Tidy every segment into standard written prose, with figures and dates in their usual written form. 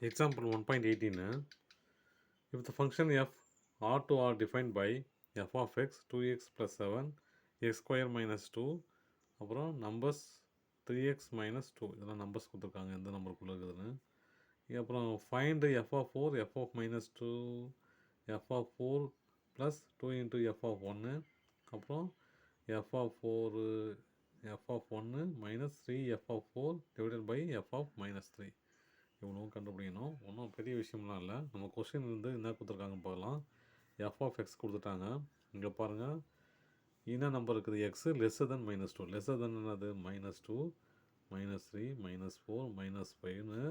Example 1.18. If the function f r to r defined by f of x 2x plus 7 x square minus 2 அப்புறம் numbers 3x minus 2 இதெல்லாம் numbers கொடுத்துருக்காங்க எந்த நம்பருக்குள்ளே இருக்குதுன்னு. அப்புறம் find F of 4 F of minus 2 F of 4 plus 2 into F of 1 அப்புறம் F of 4 F of 1 minus 3 F of 4 divided by F of minus 3 இவ்வளோ கண்டுபிடிக்கணும். ஒன்றும் பெரிய விஷயம்லாம் இல்லை. நம்ம கொஸ்டின் வந்து என்ன கொடுத்துருக்காங்கன்னு பார்க்கலாம். எஃப் ஆஃப் எக்ஸ் கொடுத்துட்டாங்க. இங்கே பாருங்கள் என்ன நம்பர் இருக்குது, x lesser than minus 2. Lesser than என்னது மைனஸ் 2 மைனஸ் 3 மைனஸ் 4 மைனஸ் 5னு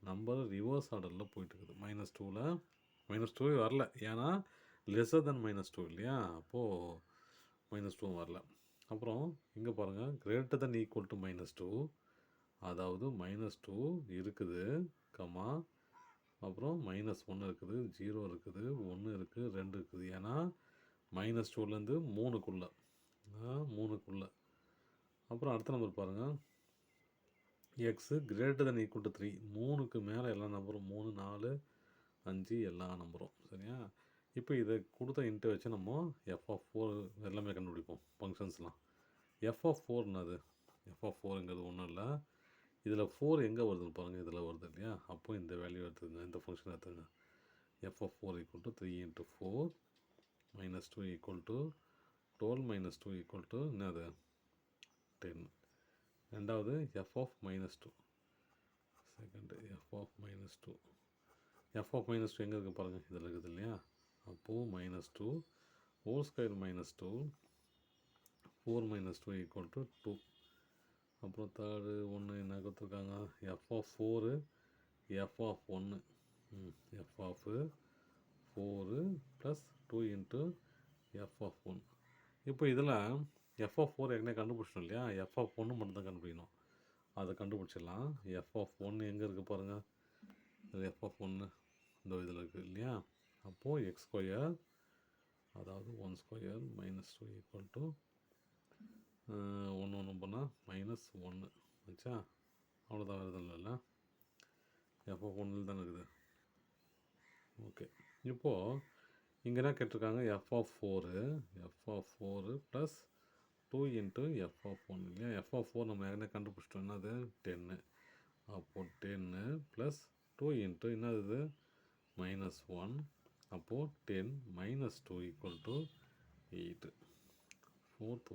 நம்பர் ரிவர்ஸ் ஆர்டரில் போயிட்டுருக்குது. மைனஸ் 2ல் மைனஸ் 2 வரல, ஏன்னா லெஸ்ஸர் தென் மைனஸ் 2 இல்லையா, அப்போது மைனஸ் 2 வரல. அப்புறம் இங்கே பாருங்கள் greater then equal to minus 2, அதாவது மைனஸ் 2 இருக்குது கம்மா அப்புறம் மைனஸ் 1 இருக்குது, 0 இருக்குது, 1 இருக்குது, 2 இருக்குது. ஏன்னா மைனஸ் 2லேருந்து 3க்குள்ளே 3க்குள்ளே. அப்புறம் அடுத்த நம்பர் பாருங்கள் x greater then equal to 3. 3க்கு மேலே எல்லா நம்பரும் 3 4 5 எல்லா நம்பரும் சரியா. இப்போ இதை கொடுத்த இன்ட்டு வச்சு நம்ம எஃப் ஆஃப் 4 எல்லாமே கண்டுபிடிப்போம் ஃபங்க்ஷன்ஸ்லாம். எஃப் ஆஃப் 4னது எஃப் ஆஃப் 4ங்கிறது ஒன்றும் இல்லை, இதில் 4 எங்கே வருதுன்னு பாருங்கள், இதில் வருது இல்லையா, அப்போ இந்த வேல்யூ எடுத்துங்க, இந்த ஃபங்க்ஷன் எடுத்துங்க. F of 4 equal to 3 into 4 minus 2 equal to 12 minus 2 equal to என்னது 10. ரெண்டாவது F of minus 2, second F of minus 2. F of minus 2 எங்கே இருக்குது பாருங்கள், இதில் இருக்குது இல்லையா, அப்போது minus 2 whole square minus 2 4 minus 2 equal to 2. அப்புறம் தேர்டு ஒன்று என்ன கொடுத்துருக்காங்க, F of 4 F of 1 F of 4 plus 2 into F of 1. இப்போ இதில் எஃப் ஆஃப் 4 ஏற்கனவே கண்டுபிடிச்சோம் இல்லையா, எஃப் ஆஃப் 1 மட்டும் தான் கண்டுபிடிக்கணும். அதை கண்டுபிடிச்சிடலாம். எஃப் ஆஃப் 1 எங்கே இருக்குது பாருங்கள், இது எஃப் ஆஃப் 1 இந்த இதில் இருக்குது இல்லையா, அப்போது எக்ஸ் ஸ்கொயர் அதாவது 1 ஸ்கொயர் மைனஸ் 2 ஈக்குவல் டு 1 பண்ணால் மைனஸ் 1 வச்சா அவ்வளோதான் வருது இல்லைல்ல, எஃப் ஆஃப் 1 தானே இருக்குது. ஓகே, இப்போது இங்கே என்ன கேட்டிருக்காங்க, F of 4 plus 2 into F of 1 இல்லையா. எஃப் ஆஃப் 4 நம்ம ஏற்கனவே கண்டுபிடிச்சிட்டோம், என்னது 10. அப்போது 10 ப்ளஸ் 2 இன்ட்டு என்னது மைனஸ் 1, அப்போது 10 minus 2 equal to 8. Fourth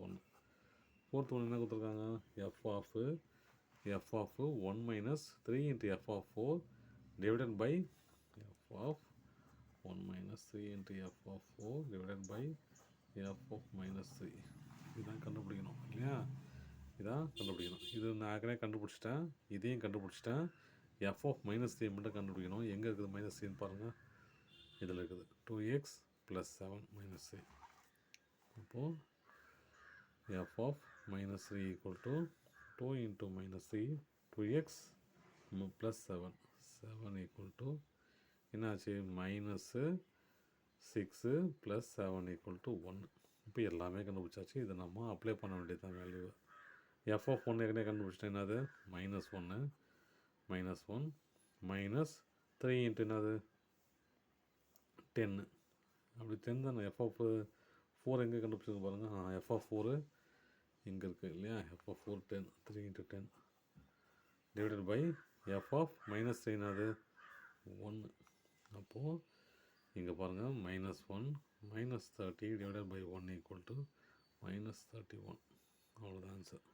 one என்ன கொடுத்துருக்காங்க, F of 1 minus 3 into F of 4 divided by F of 1 minus 3 into F of 4 divided by F of minus 3. இதுதான் கண்டுபிடிக்கணும் இல்லையா, இதான் கண்டுபிடிக்கணும். இது நான் ஏற்கனவே கண்டுபிடிச்சிட்டேன், இதையும் கண்டுபிடிச்சிட்டேன். எஃப் ஆஃப் மைனஸ் 3 மட்டும் கண்டுபிடிக்கணும். எங்கே இருக்குது மைனஸ் 3 பாருங்கள், இதில் இருக்குது 2x ப்ளஸ் 7 மைனஸ் 3. அப்போது F of minus 3 equal to 2 into minus 3 2x plus 7 equal to என்னாச்சு மைனஸு 6 ப்ளஸ் 7 ஈக்குவல் டு 1. இப்போ எல்லாமே கண்டுபிடிச்சாச்சு. இதை நம்ம அப்ளை பண்ண வேண்டியது தான் வேல்யூ. எஃப் ஆஃப் 1 ஏற்கனவே கண்டுபிடிச்சிட்டேன், என்னது மைனஸ் 1 மைனஸ் 3 இன்ட்டு என்னது 10. அப்படி 10 தானே. எஃப் ஆஃப் 4 எங்கே கண்டுபிடிச்சிருக்கு பாருங்கள், எஃப் ஆஃப் 4 இங்கே இருக்குது இல்லையா, F of 4 10 3 into 10 divided by F of minus 3 என்னது 1. அப்போது இங்கே பாருங்கள் minus 1 minus 30 divided by 1 equal to minus 31. அவ்வளோதான் ஆன்சர்.